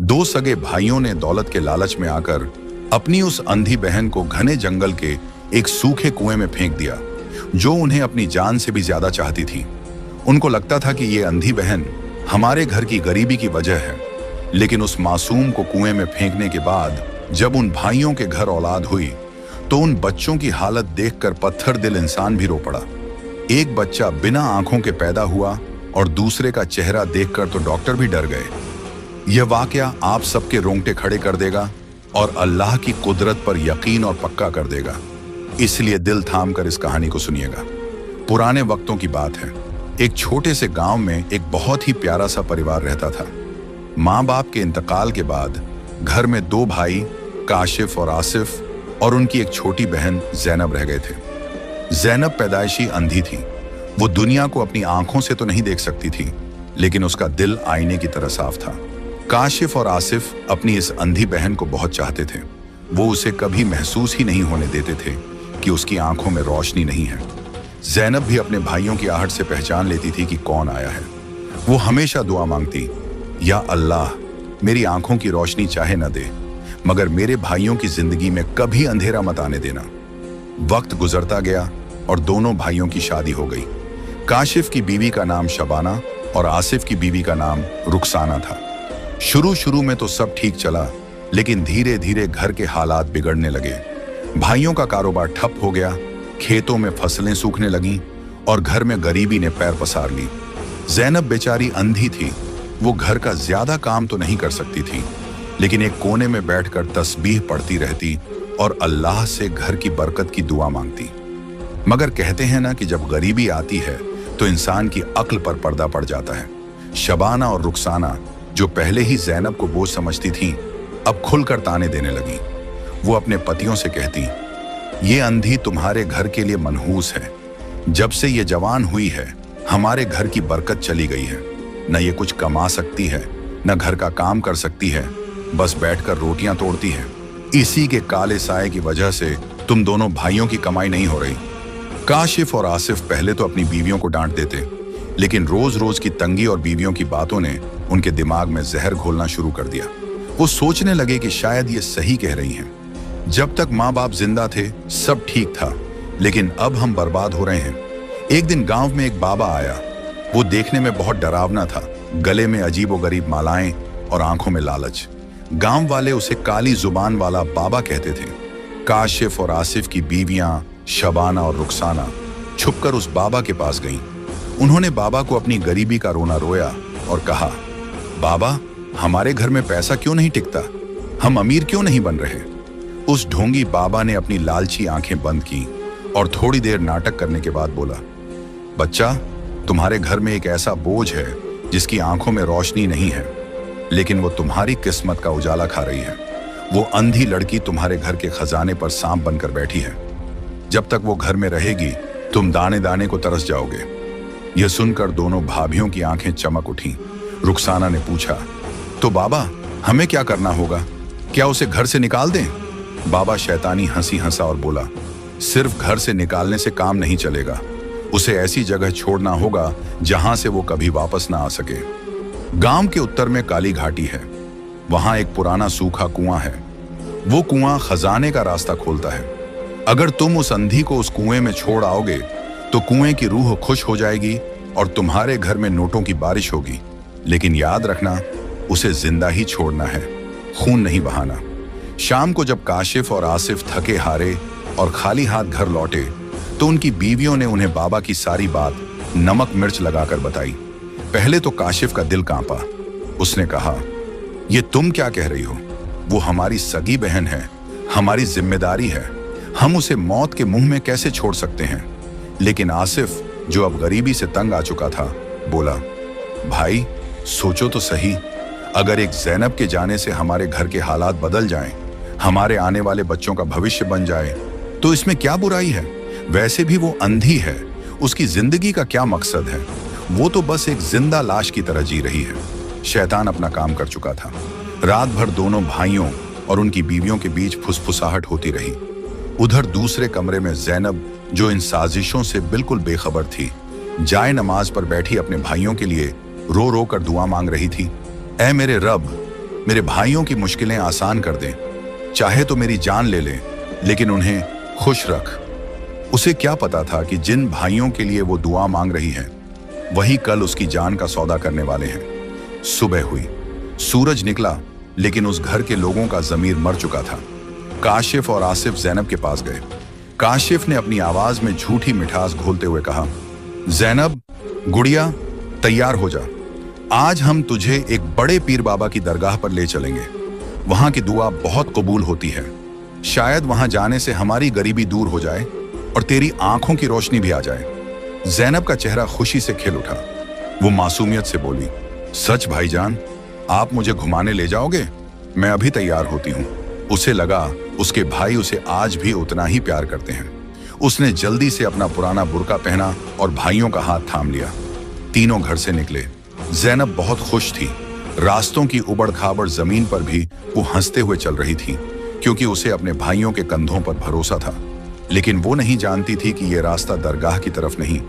दो सगे भाइयों ने दौलत के लालच में आकर अपनी उस अंधी बहन को घने जंगल के एक सूखे कुएं में फेंक दिया, जो उन्हें अपनी जान से भी ज्यादा चाहती थी। उनको लगता था कि ये अंधी बहन हमारे घर की गरीबी की वजह है, लेकिन उस मासूम को कुएं में फेंकने के बाद जब उन भाइयों के घर औलाद हुई तो उन बच्चों की हालत देखकर पत्थर दिल इंसान भी रो पड़ा। एक बच्चा बिना आंखों के पैदा हुआ और दूसरे का चेहरा देखकर तो डॉक्टर भी डर गए। यह वाकया आप सबके रोंगटे खड़े कर देगा और अल्लाह की कुदरत पर यकीन और पक्का कर देगा, इसलिए दिल थाम कर इस कहानी को सुनिएगा। पुराने वक्तों की बात है। एक छोटे से गांव में एक बहुत ही प्यारा सा परिवार रहता था। माँ बाप के इंतकाल के बाद घर में दो भाई काशिफ और आसिफ और उनकी एक छोटी बहन जैनब रह गए थे। जैनब पैदाइशी अंधी थी। वो दुनिया को अपनी आंखों से तो नहीं देख सकती थी, लेकिन उसका दिल आईने की तरह साफ था। काशिफ और आसिफ अपनी इस अंधी बहन को बहुत चाहते थे। वो उसे कभी महसूस ही नहीं होने देते थे कि उसकी आंखों में रोशनी नहीं है। जैनब भी अपने भाइयों की आहट से पहचान लेती थी कि कौन आया है। वो हमेशा दुआ मांगती, या अल्लाह, मेरी आंखों की रोशनी चाहे न दे, मगर मेरे भाइयों की जिंदगी में कभी अंधेरा मत आने देना। वक्त गुजरता गया और दोनों भाइयों की शादी हो गई। काशिफ की बीवी का नाम शबाना और आसिफ की बीवी का नाम रुखसाना था। शुरू में तो सब ठीक चला, लेकिन धीरे धीरे घर के हालात बिगड़ने लगे। भाइयों का कारोबार ठप हो गया, खेतों में फसलें सूखने लगीं और घर में गरीबी ने पैर पसार ली। जैनब बेचारी अंधी थी। वो घर का ज्यादा काम तो नहीं कर सकती थी, लेकिन एक कोने में बैठकर तस्बीह पढ़ती रहती और अल्लाह से घर की बरकत की दुआ मांगती। मगर कहते हैं ना कि जब गरीबी आती है तो इंसान की अक्ल पर पर्दा पड़ जाता है। शबाना और रुखसाना, जो पहले ही जैनब को बोझ समझती थीं, अब खुलकर ताने देने लगी। वो अपने पतियों से कहती, ये अंधी तुम्हारे घर के लिए मनहूस है। जब से ये जवान हुई है, हमारे घर की बरकत चली गई है। न ये कुछ कमा सकती है, न घर का काम कर सकती है, बस बैठकर रोटियां तोड़ती है। इसी के काले साए की वजह से तुम दोनों भाइयों की कमाई नहीं हो रही। काशिफ और आसिफ पहले तो अपनी बीवियों को डांट देते, लेकिन रोज रोज की तंगी और बीवियों की बातों ने उनके दिमाग में जहर घोलना शुरू कर दिया। वो सोचने लगे कि शायद ये सही कह रही हैं। जब तक माँ बाप जिंदा थे सब ठीक था, लेकिन अब हम बर्बाद हो रहे हैं। एक दिन गांव में एक बाबा आया। वो देखने में बहुत डरावना था, गले में अजीबोगरीब मालाएं और आंखों में लालच। गांव वाले उसे काली जुबान वाला बाबा कहते थे। काशिफ और आसिफ की बीवियां शबाना और रुखसाना छुपकर उस बाबा के पास गईं। उन्होंने बाबा को अपनी गरीबी का रोना रोया और कहा, बाबा, हमारे घर में पैसा क्यों नहीं टिकता? हम अमीर क्यों नहीं बन रहे? उस ढोंगी बाबा ने अपनी लालची आंखें बंद की और थोड़ी देर नाटक करने के बाद बोला, बच्चा, तुम्हारे घर में एक ऐसा बोझ है जिसकी आंखों में रोशनी नहीं है, लेकिन वो तुम्हारी किस्मत का उजाला खा रही है। वो अंधी लड़की तुम्हारे घर के खजाने पर सांप बनकर बैठी है। जब तक वो घर में रहेगी तुम दाने दाने को तरस जाओगे। यह सुनकर दोनों भाभियों की आंखें चमक उठी। रुखसाना ने पूछा, तो बाबा, हमें क्या करना होगा? क्या उसे घर से निकाल दें? बाबा शैतानी हंसी हंसा और बोला, सिर्फ घर से निकालने से काम नहीं चलेगा। उसे ऐसी जगह छोड़ना होगा जहां से वो कभी वापस ना आ सके। गांव के उत्तर में काली घाटी है। वहां एक पुराना सूखा कुआं है। वो कुआं खजाने का रास्ता खोलता है। अगर तुम उस अंधी को उस कुएं में छोड़ आओगे तो कुएं की रूह खुश हो जाएगी और तुम्हारे घर में नोटों की बारिश होगी। लेकिन याद रखना, उसे जिंदा ही छोड़ना है, खून नहीं बहाना। शाम को जब काशिफ और आसिफ थके हारे और खाली हाथ घर लौटे तो उनकी बीवियों ने उन्हें बाबा की सारी बात नमक मिर्च लगाकर बताई। पहले तो काशिफ का दिल कांपा। उसने कहा, ये तुम क्या कह रही हो? वो हमारी सगी बहन है, हमारी जिम्मेदारी है। हम उसे मौत के मुंह में कैसे छोड़ सकते हैं? लेकिन आसिफ, जो अब गरीबी से तंग आ चुका था, बोला, भाई, सोचो तो सही। अगर एक जैनब के जाने से हमारे घर के हालात बदल जाएं, हमारे आने वाले बच्चों का भविष्य बन जाए, तो इसमें क्या बुराई है? वैसे भी वो अंधी है, उसकी जिंदगी का क्या मकसद है? वो तो बस एक जिंदा लाश की तरह जी रही है। शैतान अपना काम कर चुका था। रात भर दोनों भाइयों और उनकी बीवियों के बीच फुसफुसाहट होती रही। उधर दूसरे कमरे में जैनब, जो इन साजिशों से बिल्कुल बेखबर थी, जाए नमाज पर बैठी अपने भाइयों के लिए रो रो कर दुआ मांग रही थी। ऐ मेरे रब, मेरे भाइयों की मुश्किलें आसान कर दे। चाहे तो मेरी जान ले ले, लेकिन उन्हें खुश रख। उसे क्या पता था कि जिन भाइयों के लिए वो दुआ मांग रही है वही कल उसकी जान का सौदा करने वाले हैं। सुबह हुई, सूरज निकला, लेकिन उस घर के लोगों का जमीर मर चुका था। काशिफ और आसिफ जैनब के पास गए। काशिफ ने अपनी आवाज में झूठी मिठास घोलते हुए कहा, जैनब गुड़िया, तैयार हो जा। आज हम तुझे एक बड़े पीर बाबा की दरगाह पर ले चलेंगे। वहां की दुआ बहुत कबूल होती है। शायद वहां जाने से हमारी गरीबी दूर हो जाए और तेरी आंखों की रोशनी भी आ जाए। जैनब का चेहरा खुशी से खिल उठा। वो मासूमियत से बोली, सच भाईजान, आप मुझे घुमाने ले जाओगे? मैं अभी तैयार होती हूँ। उसे लगा उसके भाई उसे आज भी उतना ही प्यार करते हैं। उसने जल्दी से अपना पुराना बुर्का पहना और भाइयों का हाथ थाम लिया। तीनों घर से निकले। जैनब बहुत खुश थी। रास्तों की उबड़ खाबड़ जमीन पर भी वो हंसते हुए चल रही थी, क्योंकि उसे अपने भाइयों के कंधों पर भरोसा था। लेकिन वो नहीं जानती थी कि ये रास्ता दरगाह की तरफ नहीं,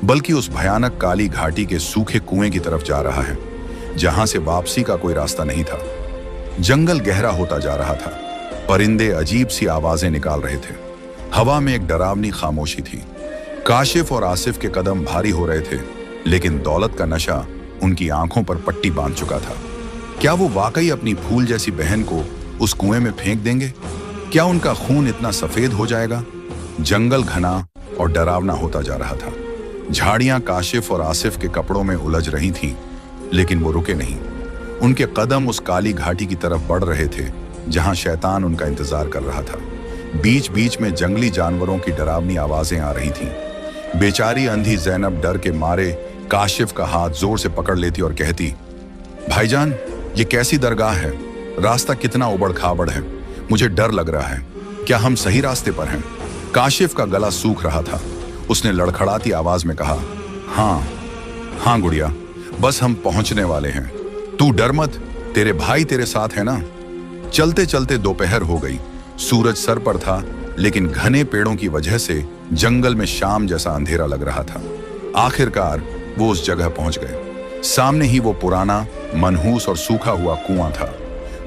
बल्कि उस भयानक काली घाटी के सूखे कुएं की तरफ जा रहा है, जहां से वापसी का कोई रास्ता नहीं था। जंगल गहरा होता जा रहा था। परिंदे अजीब सी आवाजें निकाल रहे थे। हवा में एक डरावनी खामोशी थी। काशिफ और आसिफ के कदम भारी हो रहे थे, लेकिन दौलत का नशा उनकी आंखों पर पट्टी बांध चुका था। क्या वो वाकई अपनी फूल जैसी बहन को उस कुएं में फेंक देंगे? क्या उनका खून इतना सफेद हो जाएगा? जंगल घना और डरावना होता जा रहा था। झाड़ियां काशिफ और आसिफ के कपड़ों में उलझ रही थीं, लेकिन वो रुके नहीं। उनके कदम उस काली घाटी की तरफ बढ़ रहे थे, जहां शैतान उनका इंतजार कर रहा था। बीच बीच में जंगली जानवरों की डरावनी आवाजें आ रही थीं। बेचारी अंधी जैनब डर के मारे काशिफ का हाथ जोर से पकड़ लेती और कहती, भाईजान, ये कैसी दरगाह है? रास्ता कितना उबड़ खाबड़ है। मुझे डर लग रहा है। क्या हम सही रास्ते पर हैं? काशिफ का गला सूख रहा था। उसने लड़खड़ाती आवाज में कहा, हाँ गुड़िया, बस हम पहुंचने वाले हैं। तू डर मत, तेरे भाई तेरे साथ है ना। चलते चलते दोपहर हो गई। सूरज सर पर था, लेकिन घने पेड़ों की वजह से जंगल में शाम जैसा अंधेरा लग रहा था। आखिरकार वो उस जगह पहुंच गए। सामने ही वो पुराना, मनहूस और सूखा हुआ कुआं था।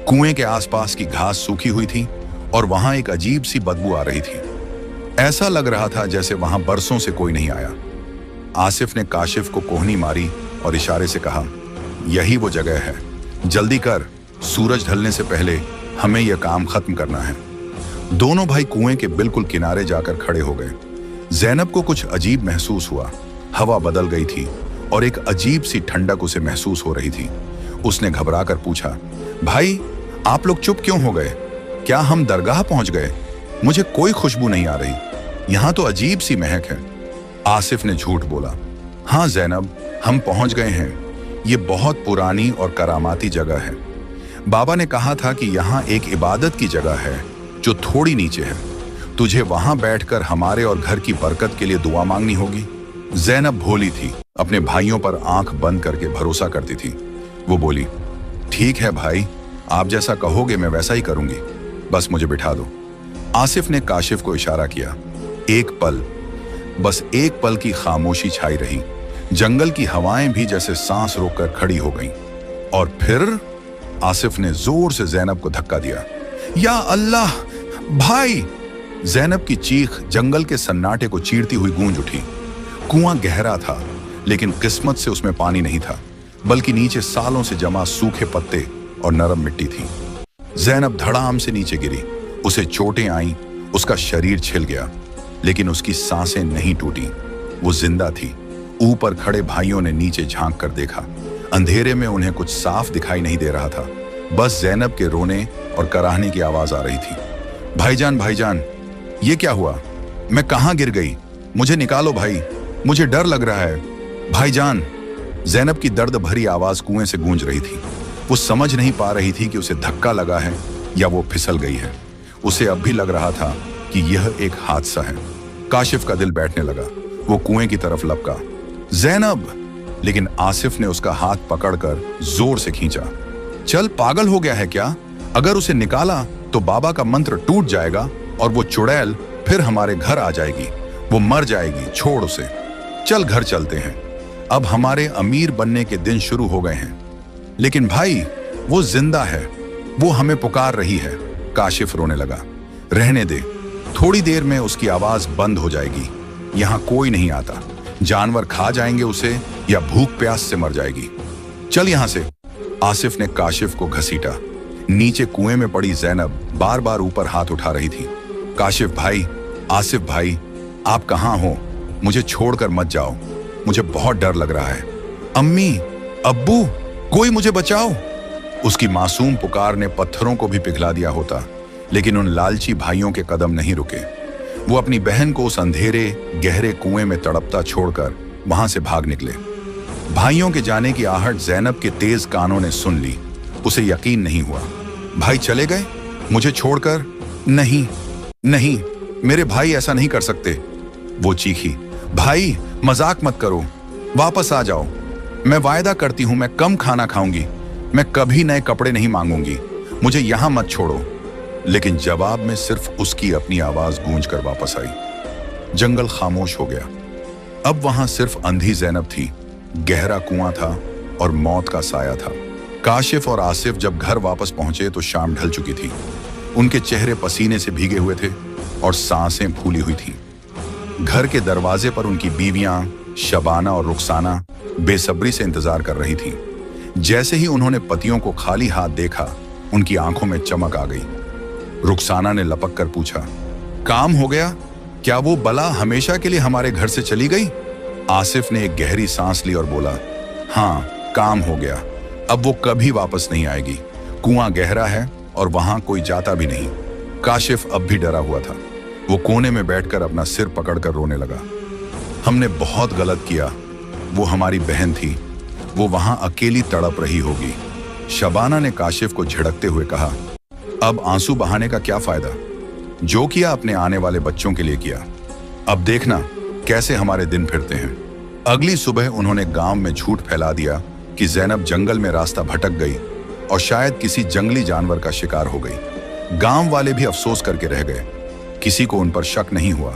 कुएं के आसपास की घास सूखी हुई थी और वहां एक अजीब सी बदबू आ रही थी। ऐसा लग रहा था जैसे वहां बरसों से कोई नहीं आया। आसिफ ने काशिफ को कोहनी मारी और इशारे से कहा, यही वो जगह है। जल्दी कर, सूरज ढलने से पहले हमें यह काम खत्म करना है। दोनों भाई कुएं के बिल्कुल किनारे जाकर खड़े हो गए। जैनब को कुछ अजीब महसूस हुआ। हवा बदल गई थी और एक अजीब सी ठंडक उसे महसूस हो रही थी। उसने घबराकर पूछा, भाई, आप लोग चुप क्यों हो गए? क्या हम दरगाह पहुंच गए? मुझे कोई खुशबू नहीं आ रही। यहां तो अजीब सी महक है। आसिफ ने झूठ बोला, हाँ जैनब, हम पहुंच गए हैं। ये बहुत पुरानी और करामाती जगह है। बाबा ने कहा था कि यहाँ एक इबादत की जगह है जो थोड़ी नीचे है। तुझे वहां बैठकर हमारे और घर की बरकत के लिए दुआ मांगनी होगी। जैनब भोली थी, अपने भाइयों पर आंख बंद करके भरोसा करती थी। वो बोली, ठीक है भाई, आप जैसा कहोगे मैं वैसा ही करूंगी। बस मुझे बिठा दो। आसिफ ने काशिफ को इशारा किया। एक पल, बस एक पल की खामोशी छाई रही। जंगल की हवाएं भी जैसे सांस रोककर खड़ी हो गईं। और फिर आसिफ ने जोर से जैनब को धक्का दिया। या अल्लाह, भाई! जैनब की चीख जंगल के सन्नाटे को चीरती हुई गूंज उठी। कुआं गहरा था, लेकिन किस्मत से उसमें पानी नहीं था, बल्कि नीचे सालों से जमा सूखे पत्ते और नरम मिट्टी थी। जैनब धड़ाम से नीचे गिरी। उसे चोटें आईं, उसका शरीर छिल गया, लेकिन उसकी सांसें नहीं टूटी। वो जिंदा थी। ऊपर खड़े भाइयों ने नीचे झांक कर देखा। अंधेरे में उन्हें कुछ साफ दिखाई नहीं दे रहा था, बस जैनब के रोने और कराहने की आवाज आ रही थी। भाईजान, भाईजान, ये क्या हुआ? मैं कहां गिर गई? मुझे निकालो भाई, मुझे डर लग रहा है। भाईजान! जैनब की दर्द भरी आवाज कुएं से गूंज रही थी। वो समझ नहीं पा रही थी कि उसे धक्का लगा है या वो फिसल गई है। उसे अब भी लग रहा था कि यह एक हादसा है। काशिफ का दिल बैठने लगा। वो कुएं की तरफ लपका। जैनब! लेकिन आसिफ ने उसका हाथ पकड़कर जोर से खींचा। चल, पागल हो गया है क्या? अगर उसे निकाला तो बाबा का मंत्र टूट जाएगा और वो चुड़ैल फिर हमारे घर आ जाएगी। वो मर जाएगी। छोड़ उसे। चल, घर चलते हैं। अब हमारे अमीर बनने के दिन शुरू हो गए हैं। लेकिन भाई, वो जिंदा है, वो हमें पुकार रही है। काशिफ रोने लगा। रहने दे, थोड़ी देर में उसकी आवाज बंद हो जाएगी। यहाँ कोई नहीं आता, जानवर खा जाएंगे उसे या भूख प्यास से मर जाएगी। चल यहां से। आसिफ ने काशिफ को घसीटा। नीचे कुएं में पड़ी जैनब बार बार ऊपर हाथ उठा रही थी। काशिफ भाई, आसिफ भाई, आप कहां हो? मुझे छोड़कर मत जाओ, मुझे बहुत डर लग रहा है। अम्मी, अब्बू, कोई मुझे बचाओ। उसकी मासूम पुकार ने पत्थरों को भी पिघला दिया होता, लेकिन उन लालची भाइयों के कदम नहीं रुके। वो अपनी बहन को उस अंधेरे गहरे कुएं में तड़पता छोड़कर वहां से भाग निकले। भाइयों के जाने की आहट जैनब के तेज कानों ने सुन ली। उसे यकीन नहीं हुआ। भाई चले गए मुझे छोड़कर? नहीं नहीं, मेरे भाई ऐसा नहीं कर सकते। वो चीखी। भाई मजाक मत करो, वापस आ जाओ। मैं वायदा करती हूं मैं कम खाना खाऊंगी, मैं कभी नए कपड़े नहीं मांगूंगी, मुझे यहां मत छोड़ो। लेकिन जवाब में सिर्फ उसकी अपनी आवाज गूंज कर वापस आई। जंगल खामोश हो गया। अब वहां सिर्फ अंधी जैनब थी। गहरा कुआं था और मौत का साया था। काशिफ और आसिफ जब घर वापस पहुंचे तो शाम ढल चुकी थी। उनके चेहरे पसीने से भीगे हुए थे और सांसें फूली हुई थीं। घर के दरवाजे पर उनकी बीवियां शबाना और रुखसाना बेसब्री से इंतजार कर रही थीं। जैसे ही उन्होंने पतियों को खाली हाथ देखा, उनकी आंखों में चमक आ गई। रुखसाना ने लपक कर पूछा, काम हो गया? क्या वो बला हमेशा के लिए हमारे घर से चली गई? आसिफ ने एक गहरी सांस ली और बोला, हाँ, काम हो गया। अब वो कभी वापस नहीं आएगी। कुआं गहरा है और वहां कोई जाता भी नहीं। काशिफ अब भी डरा हुआ था। वो कोने में बैठकर अपना सिर पकड़कर रोने लगा। हमने बहुत गलत किया। वो हमारी बहन थी, वो वहां अकेली तड़प रही होगी। शबाना ने काशिफ को झिड़कते हुए कहा, अब आंसू बहाने का क्या फायदा? जो किया अपने आने वाले बच्चों के लिए किया। अब देखना कैसे हमारे दिन फिरते हैं। अगली सुबह उन्होंने गांव में झूठ फैला दिया कि जैनब जंगल में रास्ता भटक गई और शायद किसी जंगली जानवर का शिकार हो गई। गांव वाले भी अफसोस करके रह गए, किसी को उन पर शक नहीं हुआ।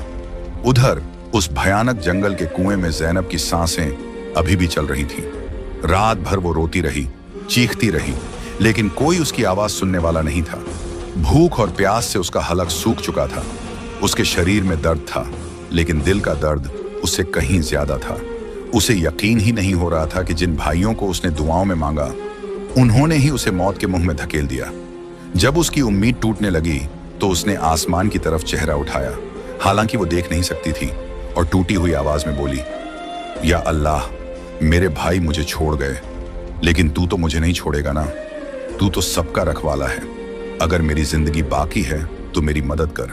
उधर उस भयानक जंगल के कुएं में जैनब की सांसें अभी भी चल रही थीं। रात भर वो रोती रही, चीखती रही, लेकिन कोई उसकी आवाज सुनने वाला नहीं था। भूख और प्यास से उसका हलक सूख चुका था। उसके शरीर में दर्द था, लेकिन दिल का दर्द उससे कहीं ज्यादा था। उसे यकीन ही नहीं हो रहा था कि जिन भाइयों को उसने दुआओं में मांगा, उन्होंने ही उसे मौत के मुंह में धकेल दिया। जब उसकी उम्मीद टूटने लगी तो उसने आसमान की तरफ चेहरा उठाया, हालांकि वो देख नहीं सकती थी, और टूटी हुई आवाज में बोली, या अल्लाह, मेरे भाई मुझे छोड़ गए, लेकिन तू तो मुझे नहीं छोड़ेगा ना। तू तो सबका रखवाला है। अगर मेरी जिंदगी बाकी है तो मेरी मदद कर।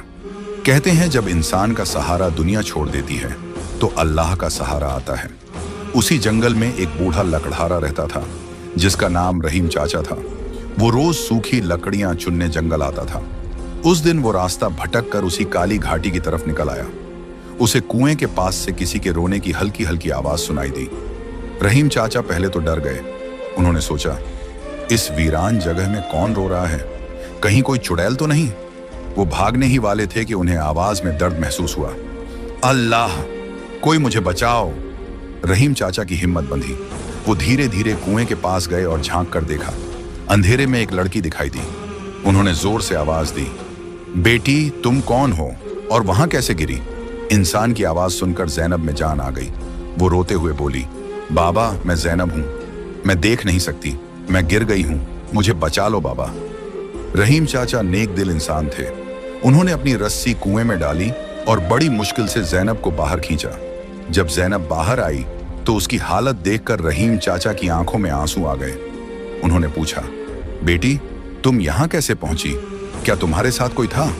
कहते हैं जब इंसान का सहारा दुनिया छोड़ देती है तो अल्लाह का सहारा आता है। उसी जंगल में एक बूढ़ा लकड़हारा रहता था जिसका नाम रहीम चाचा था। वो रोज सूखी लकड़ियां चुनने जंगल आता था। उस दिन वो रास्ता भटक कर उसी काली घाटी की तरफ निकल आया। उसे कुएं के पास से किसी के रोने की हल्की हल्की आवाज सुनाई दी। रहीम चाचा पहले तो डर गए। उन्होंने सोचा, इस वीरान जगह में कौन रो रहा है? कहीं कोई चुड़ैल तो नहीं? वो भागने ही वाले थे कि उन्हें आवाज में दर्द महसूस हुआ। अल्लाह, कोई मुझे बचाओ। रहीम चाचा की हिम्मत बंधी। वो धीरे धीरे कुएं के पास गए और झांक कर देखा। अंधेरे में एक लड़की दिखाई दी। उन्होंने जोर से आवाज दी, बेटी तुम कौन हो और वहां कैसे गिरी? इंसान की आवाज सुनकर जैनब में जान आ गई। वो रोते हुए बोली, बाबा मैं जैनब हूं, मैं देख नहीं सकती, मैं गिर गई हूं, मुझे बचा लो बाबा। रहीम चाचा नेक दिल इंसान थे। उन्होंने अपनी रस्सी कुएं में डाली और बड़ी मुश्किल से जैनब को बाहर खींचा। जब जैनब बाहर आई तो उसकी हालत देखकर रहीम चाचा की आंखों में आंसू आ गए। उन्होंने पूछा, बेटी तुम यहां कैसे पहुंची? क्या तुम्हारे साथ कोई था?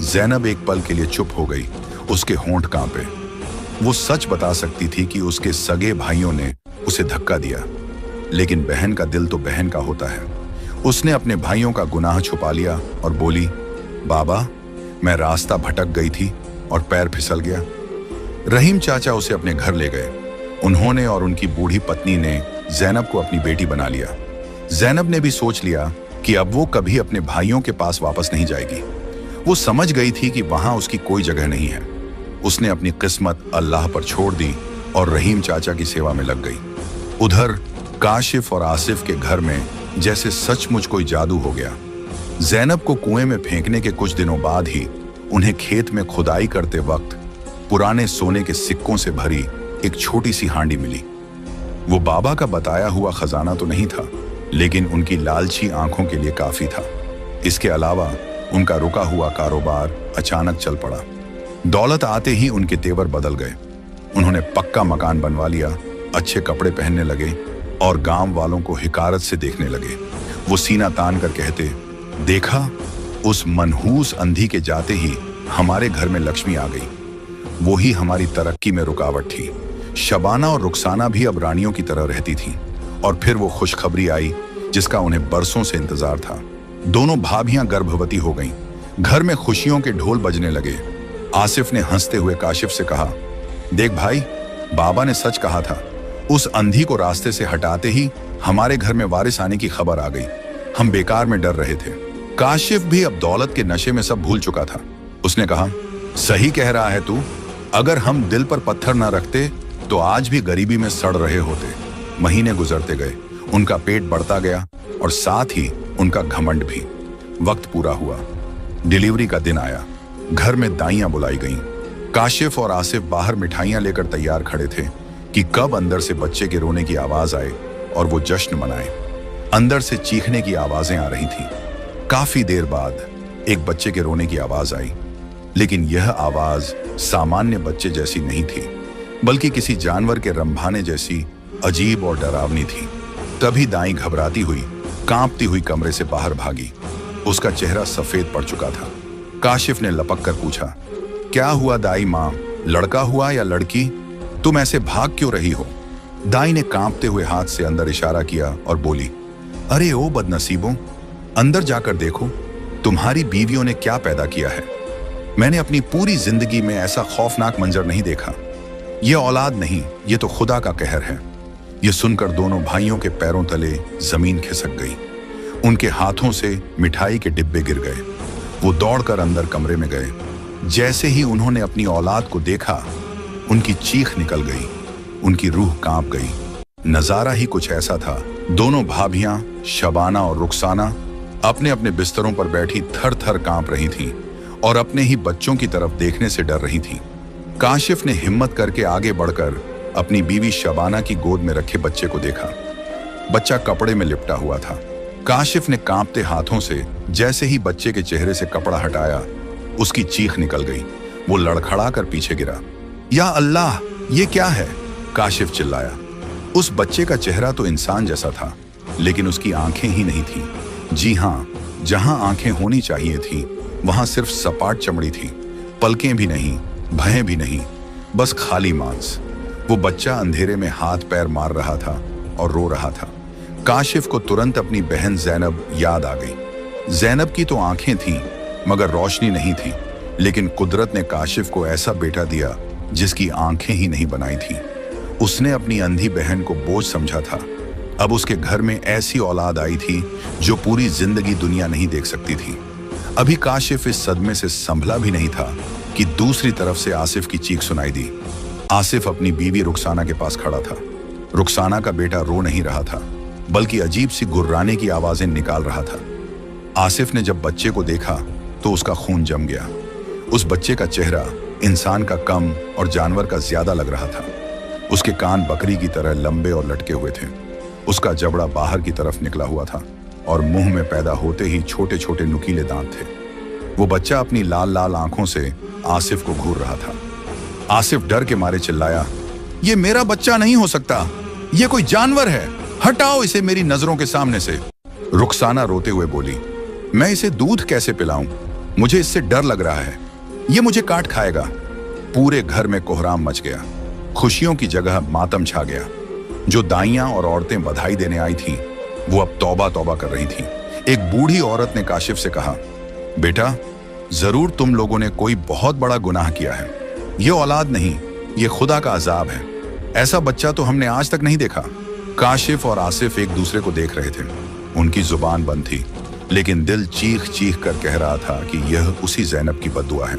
जैनब एक पल के लिए चुप हो गई। उसके होंठ कांपे। वो सच बता सकती थी कि उसके सगे भाइयों ने उसे धक्का दिया, लेकिन बहन का दिल तो बहन का होता है। उसने अपने भाइयों का गुनाह छुपा लिया और बोली, बाबा मैं रास्ता भटक गई थी और पैर फिसल गया। रहीम चाचा उसे अपने घर ले गए। उन्होंने और उनकी बूढ़ी पत्नी ने जैनब को अपनी बेटी बना लिया। जैनब ने भी सोच लिया कि अब वो कभी अपने भाइयों के पास वापस नहीं जाएगी। वो समझ गई थी कि वहां उसकी कोई जगह नहीं है। उसने अपनी किस्मत अल्लाह पर छोड़ दी और रहीम चाचा की सेवा में लग गई। उधर काशिफ और आसिफ के घर में जैसे सचमुच कोई जादू हो गया। जैनब को कुएं में फेंकने के कुछ दिनों बाद ही उन्हें खेत में खुदाई करते वक्त पुराने सोने के सिक्कों से भरी एक छोटी सी हांडी मिली। वो बाबा का बताया हुआ खजाना तो नहीं था, लेकिन उनकी लालची आंखों के लिए काफी था। इसके अलावा उनका रुका हुआ कारोबार अचानक चल पड़ा। दौलत आते ही उनके तेवर बदल गए। उन्होंने पक्का मकान बनवा लिया, अच्छे कपड़े पहनने लगे और गांव वालों को हिकारत से देखने लगे। वो सीना तान कर कहते, देखा, उस मनहूस अंधी के जाते ही हमारे घर में लक्ष्मी आ गई। वो ही हमारी तरक्की में रुकावट थी। शबाना और रुखसाना भी अब रानियों की तरह रहती थीं। और फिर वो खुशखबरी आई जिसका उन्हें बरसों से इंतजार था। दोनों भाभियां गर्भवती हो गईं। घर में खुशियों के ढोल बजने लगे। आसिफ ने हंसते हुए काशिफ से कहा, देख भाई, बाबा ने सच कहा था। उस अंधी को रास्ते से हटाते ही हमारे घर में वारिस आने की खबर आ गई। हम बेकार में डर रहे थे। काशिफ भी अब दौलत के नशे में सब भूल चुका था। उसने कहा, सही कह रहा है तू। अगर हम दिल पर पत्थर न रखते तो आज भी गरीबी में सड़ रहे होते। महीने गुजरते गए, उनका पेट बढ़ता गया और साथ ही उनका घमंड भी। वक्त पूरा हुआ, डिलीवरी का दिन आया। घर में दाइयां बुलाई गईं। काशिफ और आसिफ बाहर मिठाइयां लेकर तैयार खड़े थे कि कब अंदर से बच्चे के रोने की आवाज आए और वो जश्न मनाए। अंदर से चीखने की आवाजें आ रही थीं। काफी देर बाद एक बच्चे के रोने की आवाज आई, लेकिन यह आवाज सामान्य बच्चे जैसी नहीं थी, बल्कि किसी जानवर के रंभाने जैसी अजीब और डरावनी थी। तभी दाई घबराती हुई, कांपती हुई कमरे से बाहर भागी। उसका चेहरा सफेद पड़ चुका था। काशिफ ने लपक कर पूछा, क्या हुआ दाई माँ, लड़का हुआ या लड़की? तुम ऐसे भाग क्यों रही हो? दाई ने कांपते हुए हाथ से अंदर इशारा किया और बोली, अरे ओ बदनसीबों, अंदर जाकर देखो, तुम्हारी बीवियों ने क्या पैदा किया है। मैंने अपनी पूरी जिंदगी में ऐसा खौफनाक मंजर नहीं देखा। यह औलाद नहीं, ये तो खुदा का कहर है। यह सुनकर दोनों भाइयों के पैरों तले जमीन खिसक गई। उनके हाथों से मिठाई के डिब्बे गिर गए। वो दौड़कर अंदर कमरे में गए। जैसे ही उन्होंने अपनी औलाद को देखा, उनकी चीख निकल गई, उनकी रूह कांप गई। नजारा ही कुछ ऐसा था। दोनों भाभियां शबाना और रुखसाना अपने अपने बिस्तरों पर बैठी थर थर कांप रही थीं और अपने ही बच्चों की तरफ देखने से डर रही थीं। काशिफ ने हिम्मत करके आगे बढ़कर अपनी बीवी शबाना की गोद में रखे बच्चे को देखा। बच्चा कपड़े में लिपटा हुआ था। काशिफ ने कांपते हाथों से जैसे ही बच्चे के चेहरे से कपड़ा हटाया, उसकी चीख निकल गई। वो लड़खड़ा कर पीछे गिरा। या अल्लाह, ये क्या है? काशिफ चिल्लाया। उस बच्चे का चेहरा तो इंसान जैसा था, लेकिन उसकी आंखें ही नहीं थीं। जी हाँ, जहां आंखें होनी चाहिए थी वहां सिर्फ सपाट चमड़ी थी। पलकें भी नहीं, भयं भी नहीं, बस खाली मांस। वो बच्चा अंधेरे में हाथ पैर मार रहा था और रो रहा था। काशिफ को तुरंत अपनी बहन जैनब याद आ गई। जैनब की तो आंखें थीं, मगर रोशनी नहीं थी। लेकिन कुदरत ने काशिफ को ऐसा बेटा दिया जिसकी आंखें ही नहीं बनाई थी। उसने अपनी अंधी बहन को बोझ समझा था। अब उसके घर में ऐसी औलाद आई थी जो पूरी जिंदगी दुनिया नहीं देख सकती थी। अभी काशिफ इस सदमे से संभला भी नहीं था कि दूसरी तरफ से आसिफ की चीख सुनाई दी। आसिफ अपनी बीवी रुखसाना के पास खड़ा था। रुखसाना का बेटा रो नहीं रहा था, बल्कि अजीब सी गुर्राने की आवाजें निकाल रहा था। आसिफ ने जब बच्चे को देखा तो उसका खून जम गया। उस बच्चे का चेहरा इंसान का कम और जानवर का ज्यादा लग रहा था। उसके कान बकरी की तरह लंबे और लटके हुए थे। उसका जबड़ा बाहर की तरफ निकला हुआ था और मुंह में पैदा होते ही छोटे छोटे नुकीले दांत थे। वो बच्चा अपनी लाल लाल आंखों से आसिफ को घूर रहा था। आसिफ डर के मारे चिल्लाया, ये मेरा बच्चा नहीं हो सकता, ये कोई जानवर है, हटाओ इसे मेरी नजरों के सामने से। रुखसाना रोते हुए बोली, मैं इसे दूध कैसे पिलाऊं? मुझे इससे डर लग रहा है, ये मुझे काट खाएगा। पूरे घर में कोहराम मच गया। खुशियों की जगह मातम छा गया। जो दाइयां और औरतें बधाई देने आई थीं, वो अब तौबा तौबा कर रही थीं। एक बूढ़ी औरत ने काशिफ से कहा, बेटा, जरूर तुम लोगों ने कोई बहुत बड़ा गुनाह किया है। ये औलाद नहीं, ये खुदा का अजाब है। ऐसा बच्चा तो हमने आज तक नहीं देखा। काशिफ और आसिफ एक दूसरे को देख रहे थे। उनकी जुबान बंद थी, लेकिन दिल चीख चीख कर कह रहा था कि यह उसी जैनब की बद्दुआ है।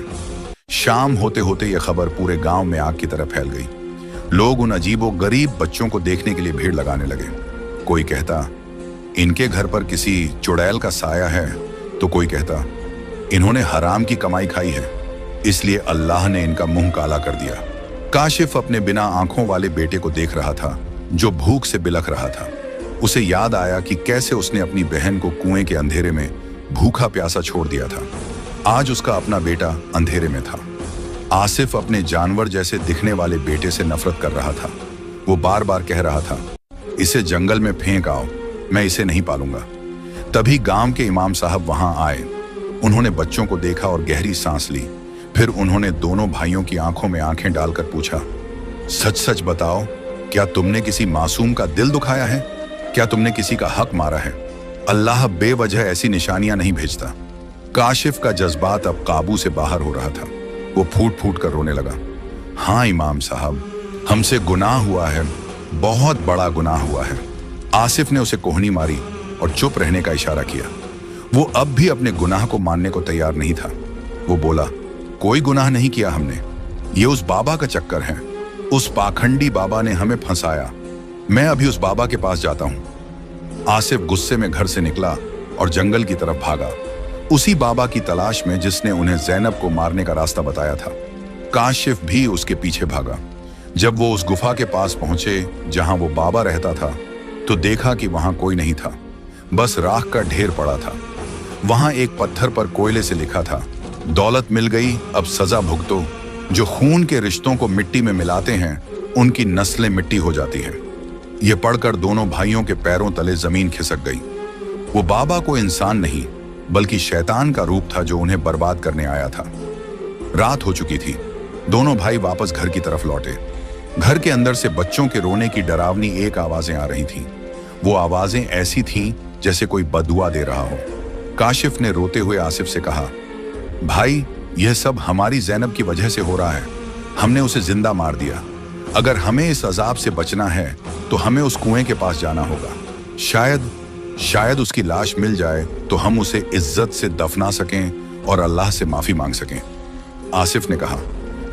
शाम होते होते यह खबर पूरे गांव में आग की तरह फैल गई। लोग उन अजीबो गरीब बच्चों को देखने के लिए भीड़ लगाने लगे। कोई कहता, इनके घर पर किसी चुड़ैल का साया है, तो कोई कहता इन्होंने हराम की कमाई खाई है, इसलिए अल्लाह ने इनका मुंह काला कर दिया। काशिफ अपने बिना आंखों वाले बेटे को देख रहा था जो भूख से बिलख रहा था। उसे याद आया कि कैसे उसने अपनी बहन को कुएं के अंधेरे में भूखा प्यासा छोड़ दिया था। आज उसका अपना बेटा अंधेरे में था। आसिफ अपने जानवर जैसे दिखने वाले बेटे से नफरत कर रहा था। वो बार बार कह रहा था, इसे जंगल में फेंक आओ, मैं इसे नहीं पालूंगा। तभी गांव के इमाम साहब वहां आए। उन्होंने बच्चों को देखा और गहरी सांस ली। फिर उन्होंने दोनों भाइयों की आंखों में आंखें डालकर पूछा, सच सच बताओ, क्या तुमने किसी मासूम का दिल दुखाया है? क्या तुमने किसी का हक मारा है? अल्लाह बेवजह ऐसी निशानियां नहीं भेजता। काशिफ का जज्बात अब काबू से बाहर हो रहा था। वो फूट फूट कर रोने लगा। हाँ इमाम साहब, हमसे गुनाह हुआ है, बहुत बड़ा गुनाह हुआ है। आसिफ ने उसे कोहनी मारी और चुप रहने का इशारा किया। वो अब भी अपने गुनाह को मानने को तैयार नहीं था। वो बोला, कोई गुनाह नहीं किया हमने, ये उस बाबा का चक्कर है। उस पाखंडी बाबा ने हमें फंसाया। मैं अभी उस बाबा के पास जाता हूं। आसिफ गुस्से में घर से निकला और जंगल की तरफ भागा, उसी बाबा की तलाश में जिसने उन्हें ज़ैनब को मारने का रास्ता बताया था। काशिफ भी उसके पीछे भागा। जब वो उस गुफा के पास पहुंचे जहां वो बाबा रहता था, तो देखा कि वहां कोई नहीं था, बस राख का ढेर पड़ा था। वहां एक पत्थर पर कोयले से लिखा था, दौलत मिल गई, अब सजा भुगतो। जो खून के रिश्तों को मिट्टी में मिलाते हैं, उनकी नस्लें मिट्टी हो जाती हैं। ये पढ़कर दोनों भाइयों के पैरों तले जमीन खिसक गई। वो बाबा को इंसान नहीं, बल्कि शैतान का रूप था जो उन्हें बर्बाद करने आया था। रात हो चुकी थी। दोनों भाई वापस घर की तरफ लौटे। घर के अंदर से बच्चों के रोने की डरावनी एक आवाजें आ रही थीं। वो आवाजें ऐसी थीं जैसे कोई बदुआ दे रहा हो। काशिफ ने रोते हुए आसिफ से कहा, भाई, यह सब हमारी ज़ैनब की वजह से हो रहा है। हमने उसे जिंदा मार दिया। अगर हमें इस अजाब से बचना है तो हमें उस कुएं के पास जाना होगा। शायद उसकी लाश मिल जाए तो हम उसे इज्जत से दफना सकें और अल्लाह से माफी मांग सकें। आसिफ ने कहा,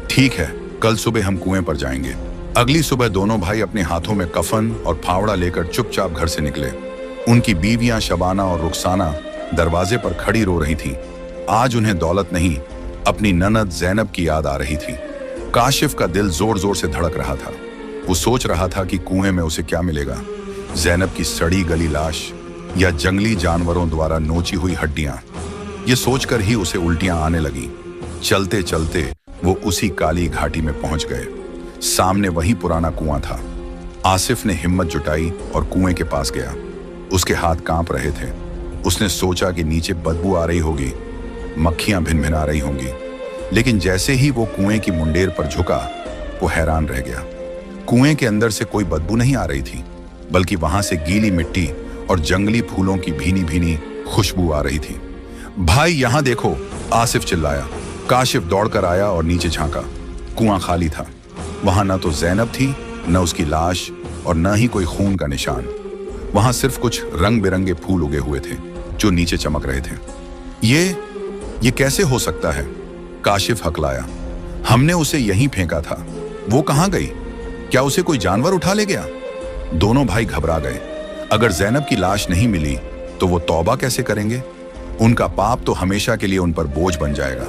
ठीक है, कल सुबह हम कुएं पर जाएंगे। अगली सुबह दोनों भाई अपने हाथों में कफन और फावड़ा लेकर चुपचाप घर से निकले। उनकी बीवियां शबाना और रुखसाना दरवाजे पर खड़ी रो रही थीं। आज उन्हें दौलत नहीं, अपनी ननद ज़ैनब की याद आ रही थी। काशिफ का दिल जोर जोर से धड़क रहा था। वो सोच रहा था कि कुएं में उसे क्या मिलेगा, ज़ैनब की सड़ी गली लाश या जंगली जानवरों द्वारा नोची हुई हड्डियां। ये सोचकर ही उसे उल्टियां आने लगी। चलते चलते वो उसी काली घाटी में पहुंच गए। सामने वही पुराना कुआं था। आसिफ ने हिम्मत जुटाई और कुएं के पास गया। उसके हाथ कांप रहे थे। उसने सोचा कि नीचे बदबू आ रही होगी, मक्खियां भिनभिना रही होंगी। लेकिन जैसे ही वो कुएं की मुंडेर पर झुका, वो हैरान रह गया। कुएं के अंदर से कोई बदबू नहीं आ रही थी, बल्कि वहां से गीली मिट्टी और जंगली फूलों की भीनी भीनी खुशबू आ रही थी। भाई, यहां देखो, आसिफ चिल्लाया। काशिफ दौड़कर आया और नीचे झांका। कुआं खाली था। वहां न तो ज़ैनब थी, न उसकी लाश, और न ही कोई खून का निशान। वहां सिर्फ कुछ रंग बिरंगे फूल उगे हुए थे जो नीचे चमक रहे थे। ये कैसे हो सकता है? काशिफ हकलाया। हमने उसे यहीं फेंका था। वो कहां गई? क्या उसे कोई जानवर उठा ले गया? दोनों भाई घबरा गए। अगर ज़ैनब की लाश नहीं मिली तो वो तौबा कैसे करेंगे? उनका पाप तो हमेशा के लिए उन पर बोझ बन जाएगा।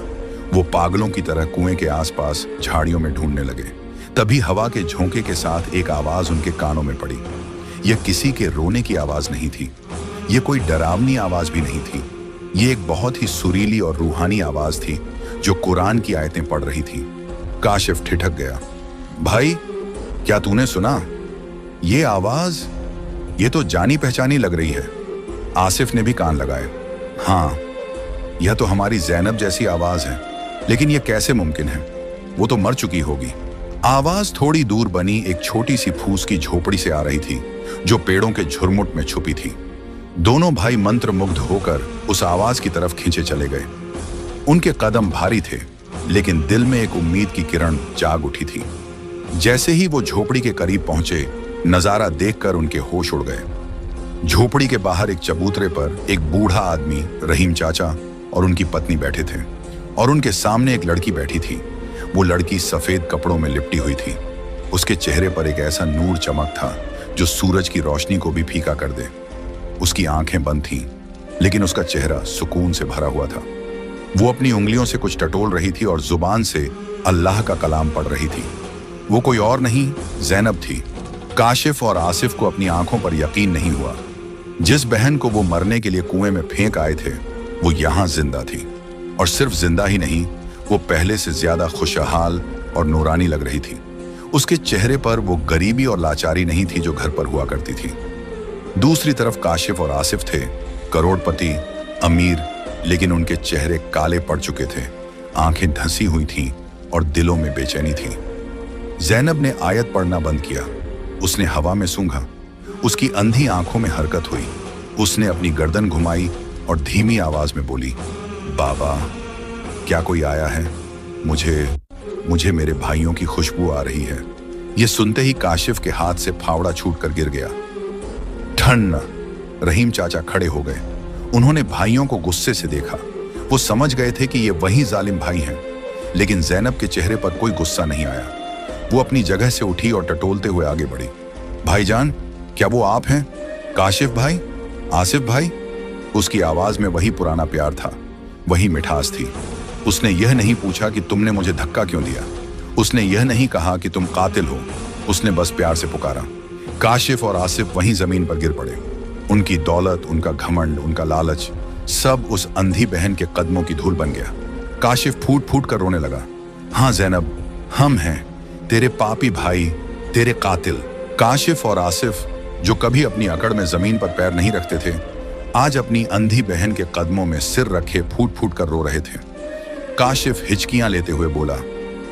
वो पागलों की तरह कुएं के आसपास झाड़ियों में ढूंढने लगे। तभी हवा के झोंके के साथ एक आवाज उनके कानों में पड़ी। यह किसी के रोने की आवाज नहीं थी। यह कोई डरावनी आवाज भी नहीं थी। ये एक बहुत ही सुरीली और रूहानी आवाज थी जो कुरान की आयतें पढ़ रही थी। काशिफ ठिठक गया। भाई, क्या तूने सुना? ये आवाज, ये तो जानी पहचानी लग रही है। आसिफ ने भी कान लगाए। हाँ, यह तो हमारी ज़ैनब जैसी आवाज है, लेकिन यह कैसे मुमकिन है? वो तो मर चुकी होगी। आवाज थोड़ी दूर बनी एक छोटी सी फूस की झोपड़ी से आ रही थी जो पेड़ों के झुरमुट में छुपी थी। दोनों भाई मंत्रमुग्ध होकर उस आवाज की तरफ खींचे चले गए। उनके कदम भारी थे, लेकिन दिल में एक उम्मीद की किरण जाग उठी थी। जैसे ही वो झोपड़ी के करीब पहुंचे, नजारा देखकर उनके होश उड़ गए। झोपड़ी के बाहर एक चबूतरे पर एक बूढ़ा आदमी, रहीम चाचा, और उनकी पत्नी बैठे थे, और उनके सामने एक लड़की बैठी थी। वो लड़की सफेद कपड़ों में लिपटी हुई थी। उसके चेहरे पर एक ऐसा नूर चमक था जो सूरज की रोशनी को भी फीका कर दे। उसकी आंखें बंद थीं, लेकिन उसका चेहरा सुकून से भरा हुआ था। वो अपनी उंगलियों से कुछ टटोल रही थी और जुबान से अल्लाह का कलाम पढ़ रही थी। वो कोई और नहीं, ज़ैनब थी। काशिफ और आसिफ को अपनी आंखों पर यकीन नहीं हुआ। जिस बहन को वो मरने के लिए कुएं में फेंक आए थे, वो यहां जिंदा थी। और सिर्फ जिंदा ही नहीं, वो पहले से ज्यादा खुशहाल और नूरानी लग रही थी। उसके चेहरे पर वो गरीबी और लाचारी नहीं थी जो घर पर हुआ करती थी। दूसरी तरफ काशिफ और आसिफ थे, करोड़पति, अमीर, लेकिन उनके चेहरे काले पड़ चुके थे, आंखें धंसी हुई थीं और दिलों में बेचैनी थी। ज़ैनब ने आयत पढ़ना बंद किया। उसने हवा में सूंघा। उसकी अंधी आंखों में हरकत हुई। उसने अपनी गर्दन घुमाई और धीमी आवाज में बोली, बाबा, क्या कोई आया है? मुझे मेरे भाइयों की खुशबू आ रही है। यह सुनते ही काशिफ के हाथ से फावड़ा छूटकर गिर गया। ठन! रहीम चाचा खड़े हो गए। उन्होंने भाइयों को गुस्से से देखा। वो समझ गए थे कि ये वही जालिम भाई हैं, लेकिन ज़ैनब के चेहरे पर कोई गुस्सा नहीं आया। वो अपनी जगह से उठी और टटोलते हुए आगे बढ़ी। भाईजान, क्या वो आप हैं? काशिफ भाई, आसिफ भाई? उसकी आवाज में वही पुराना प्यार था, वही मिठास थी। उसने यह नहीं पूछा कि तुमने मुझे धक्का क्यों दिया। उसने यह नहीं कहा कि तुम कातिल हो। उसने बस प्यार से पुकारा। काशिफ और आसिफ वहीं जमीन पर गिर पड़े। उनकी दौलत, उनका घमंड, उनका लालच, सब उस अंधी बहन के कदमों की धूल बन गया। काशिफ फूट फूट कर रोने लगा। हाँ ज़ैनब, हम हैं तेरे पापी भाई, तेरे कातिल। काशिफ और आसिफ, जो कभी अपनी अकड़ में जमीन पर पैर नहीं रखते थे, आज अपनी अंधी बहन के कदमों में सिर रखे फूट फूट कर रो रहे थे। काशिफ हिचकियां लेते हुए बोला,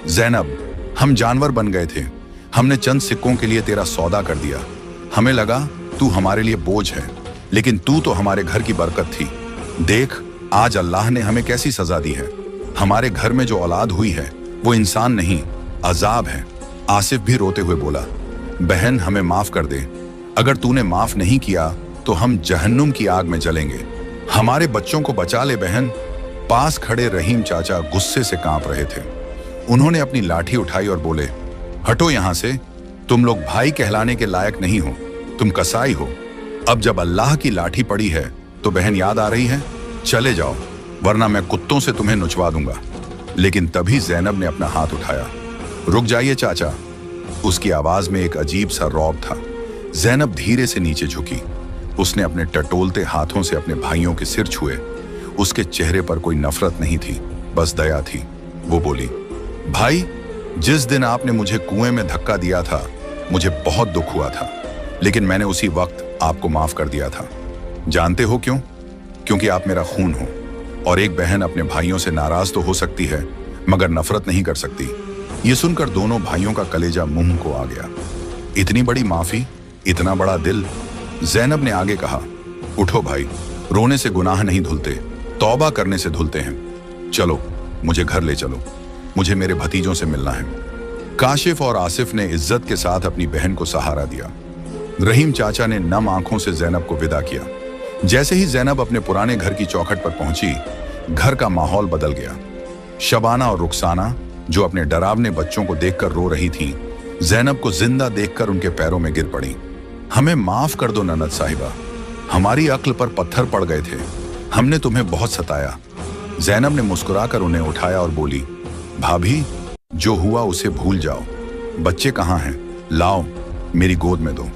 ज़ैनब, हम जानवर बन गए थे। हमने चंद सिक्कों के लिए तेरा सौदा कर दिया। हमें लगा तू हमारे लिए बोझ है, लेकिन तू तो हमारे घर की बरकत थी। देख, आज अल्लाह ने हमें कैसी सजा दी है। हमारे घर में जो औलाद हुई है वो इंसान नहीं, अजाब है। आसिफ भी रोते हुए बोला, बहन, हमें माफ कर दे। अगर तूने माफ नहीं किया तो हम जहन्नुम की आग में जलेंगे। हमारे बच्चों को बचा ले बहन। पास खड़े रहीम चाचा गुस्से से कांप रहे थे। उन्होंने अपनी लाठी उठाई और बोले, हटो यहां से। तुम लोग भाई कहलाने के लायक नहीं हो, तुम कसाई हो। अब जब अल्लाह की लाठी पड़ी है तो बहन याद आ रही है? चले जाओ, वरना मैं कुत्तों से तुम्हें नुचवा दूंगा। लेकिन तभी ज़ैनब ने अपना हाथ उठाया। रुक जाइए चाचा। उसकी आवाज में एक अजीब सा रौब था। ज़ैनब धीरे से नीचे झुकी। उसने अपने टटोलते हाथों से अपने भाइयों के सिर छुए। उसके चेहरे पर कोई नफरत नहीं थी, बस दया थी। वो बोली, भाई, जिस दिन आपने मुझे कुएं में धक्का दिया था, मुझे बहुत दुख हुआ था, लेकिन मैंने उसी वक्त आपको माफ कर दिया था। जानते हो क्यों? क्योंकि आप मेरा खून हो, और एक बहन अपने भाइयों से नाराज तो हो सकती है, मगर नफरत नहीं कर सकती। ये सुनकर दोनों भाइयों का कलेजा मुंह को आ गया। इतनी बड़ी माफी, इतना बड़ा दिल। ज़ैनब ने आगे कहा, उठो भाई, रोने से गुनाह नहीं धुलते, तौबा करने से धुलते हैं। चलो, मुझे घर ले चलो, मुझे मेरे भतीजों से मिलना है। काशिफ और आसिफ ने इज्जत के साथ अपनी बहन को सहारा दिया। रहीम चाचा ने नम आंखों से ज़ैनब को विदा किया। जैसे ही ज़ैनब अपने पुराने घर की चौखट पर पहुंची, घर का माहौल बदल गया। शबाना और रुखसाना, जो अपने डरावने बच्चों को देखकर रो रही थीं, ज़ैनब को जिंदा देखकर उनके पैरों में गिर पड़ी। हमें माफ कर दो ननद साहिबा, हमारी अक्ल पर पत्थर पड़ गए थे, हमने तुम्हें बहुत सताया। ज़ैनब ने मुस्कुराकर उन्हें उठाया और बोली, भाभी, जो हुआ उसे भूल जाओ। बच्चे कहाँ हैं? लाओ, मेरी गोद में दो।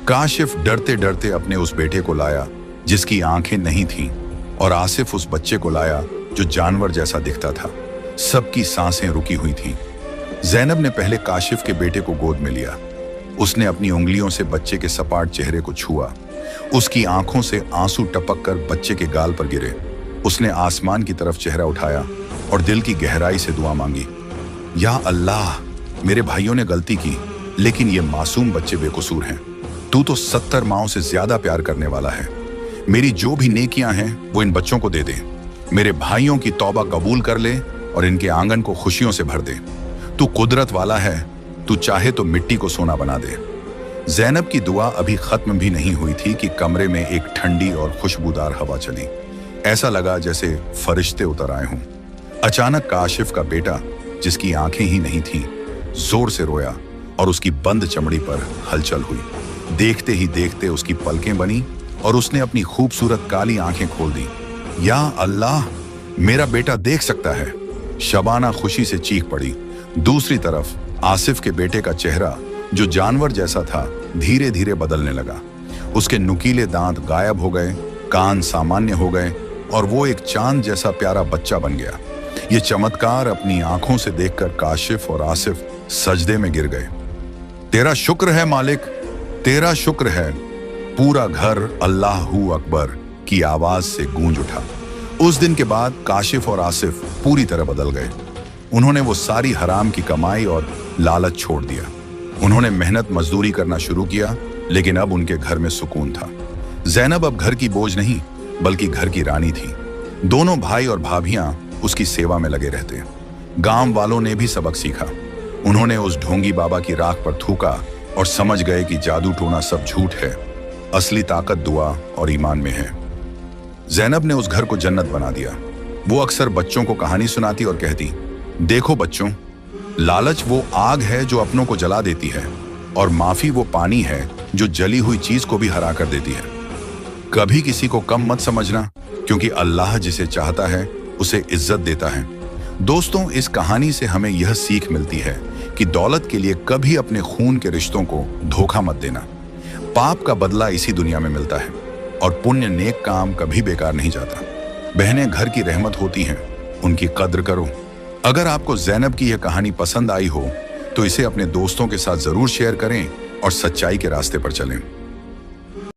काशिफ डरते डरते अपने उस बेटे को लाया जिसकी आंखें नहीं थीं, और आसिफ उस बच्चे को लाया जो जानवर जैसा दिखता था। सबकी सांसें रुकी हुई थीं। ज़ैनब ने पहले काशिफ के बेटे को गोद में लिया। उसने अपनी उंगलियों से बच्चे के सपाट चेहरे को छुआ। उसकी आंखों से आंसू टपक कर बच्चे के गाल पर गिरे। उसने आसमान की तरफ चेहरा उठाया और दिल की गहराई से दुआ मांगी, या अल्लाह, मेरे भाइयों ने गलती की, लेकिन ये मासूम बच्चे बेकसूर हैं। तू तो 70 माओं से ज्यादा प्यार करने वाला है। मेरी जो भी नेकियां हैं वो इन बच्चों को दे दे। मेरे भाइयों की तौबा कबूल कर ले और इनके आंगन को खुशियों से भर दे। तू कुदरत वाला है, तू चाहे तो मिट्टी को सोना बना दे। ज़ैनब की दुआ अभी खत्म भी नहीं हुई थी कि कमरे में एक ठंडी और खुशबूदार हवा चली। ऐसा लगा जैसे फरिश्ते उतर आए हों। अचानक काशिफ का बेटा, जिसकी आंखें ही नहीं थीं, जोर से रोया और उसकी बंद चमड़ी पर हलचल हुई। देखते ही देखते उसकी पलकें बनी और उसने अपनी खूबसूरत काली आंखें खोल दी। या अल्लाह, मेरा बेटा देख सकता है। शबाना खुशी से चीख पड़ी। दूसरी तरफ आसिफ के बेटे का चेहरा, जो जानवर जैसा था, धीरे धीरे बदलने लगा। उसके नुकीले दांत गायब हो गए, कान सामान्य हो गए और वो एक चांद जैसा प्यारा बच्चा बन गया। ये चमत्कार अपनी आंखों से देखकर काशिफ और आसिफ सजदे में गिर गए। तेरा शुक्र है मालिक, तेरा शुक्र है। पूरा घर अल्लाहू अकबर की आवाज से गूंज उठा। उस दिन के बाद काशिफ और आसिफ पूरी तरह बदल गए। उन्होंने वो सारी हराम की कमाई और लालच छोड़ दिया। उन्होंने मेहनत मजदूरी करना शुरू किया, लेकिन अब उनके घर में सुकून था। जैनब अब घर की बोझ नहीं, बल्कि घर की रानी थी। दोनों भाई और भाभियां उसकी सेवा में लगे रहते। गांव वालों ने भी सबक सीखा। उन्होंने उस ढोंगी बाबा की राख पर थूका और समझ गए कि जादू टोना सब झूठ है। असली ताकत दुआ और ईमान में है। जैनब ने उस घर को जन्नत बना दिया। वो अक्सर बच्चों को कहानी सुनाती और कहती, देखो बच्चों, लालच वो आग है जो अपनों को जला देती है, और माफी वो पानी है जो जली हुई चीज को भी हरा कर देती है। कभी किसी को कम मत समझना, क्योंकि अल्लाह जिसे चाहता है उसे इज्जत देता है। दोस्तों, इस कहानी से हमें यह सीख मिलती है कि दौलत के लिए कभी अपने खून के रिश्तों को धोखा मत देना। पाप का बदला इसी दुनिया में मिलता है, और पुण्य नेक काम कभी बेकार नहीं जाता। बहनें घर की रहमत होती हैं, उनकी कद्र करो। अगर आपको जैनब की यह कहानी पसंद आई हो तो इसे अपने दोस्तों के साथ जरूर शेयर करें और सच्चाई के रास्ते पर चलें।